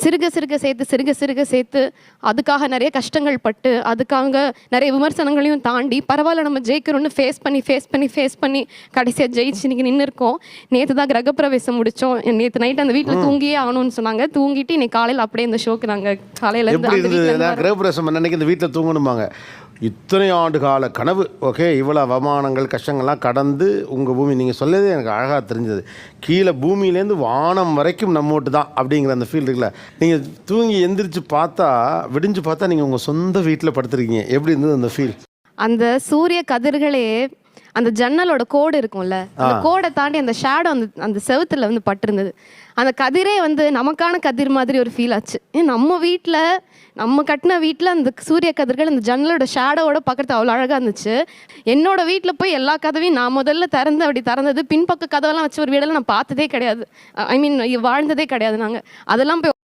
சிறுக சிறுக சேர்த்து அதுக்காக நிறைய கஷ்டங்கள் பட்டு அதுக்காக நிறைய விமர்சனங்களையும் தாண்டி பரவாயில்ல நம்ம ஜெயிக்கிறோன்னு ஃபேஸ் பண்ணி கடைசியாக ஜெயிச்சு இன்னைக்கு நின்று இருக்கோம். நேற்று தான் கிரகப்பிரவேசம் முடித்தோம். நேற்று நைட் அந்த வீட்டில் தூங்கியே ஆகணும்னு சொன்னாங்க. தூங்கிட்டு இன்னைக்கு காலையில் அப்படியே இந்த ஷோக்கு நாங்கள் காலையில் கிரகப்பிரவேசம் அன்னைக்கு இந்த வீட்டில் தூங்கணுமாங்க. இத்தனை ஆண்டு கால கனவு. ஓகே, இவ்வளோ அவமானங்கள் கஷ்டங்கள்லாம் கடந்து உங்கள் பூமி நீங்கள் சொல்லதே எனக்கு அழகாக தெரிஞ்சது. கீழே பூமியிலேருந்து வானம் வரைக்கும் நம்மோட்டு தான் அப்படிங்கிற அந்த ஃபீல் இருக்குல்ல. நீங்கள் தூங்கி எந்திரிச்சு பார்த்தா விடிஞ்சு பார்த்தா நீங்கள் உங்கள் சொந்த வீட்டில் படுத்துருக்கீங்க. எப்படி இருந்தது அந்த ஃபீல்? அந்த சூரிய கதிர்களே அந்த ஜன்னலோட கோடு இருக்கும்ல, அந்த கோடை தாண்டி அந்த ஷேடோ அந்த செவுத்துல வந்து பட்டிருந்தது. அந்த கதிரே வந்து நமக்கான கதிர் மாதிரி ஒரு ஃபீல் ஆச்சு. நம்ம வீட்டில் நம்ம கட்டின வீட்டில் அந்த சூரிய கதிர்கள் அந்த ஜன்னலோட ஷேடோவோட பார்க்குறது அவ்வளோ அழகாக இருந்துச்சு. என்னோட வீட்டில் போய் எல்லா கதவையும் நான் முதல்ல அப்படி திறந்தது. பின்பக்க கதவெல்லாம் வச்சு ஒரு வீடெல்லாம் நான் பார்த்ததே கிடையாது. ஐ மீன் வாழ்ந்ததே கிடையாது. நாங்கள் அதெல்லாம் போய்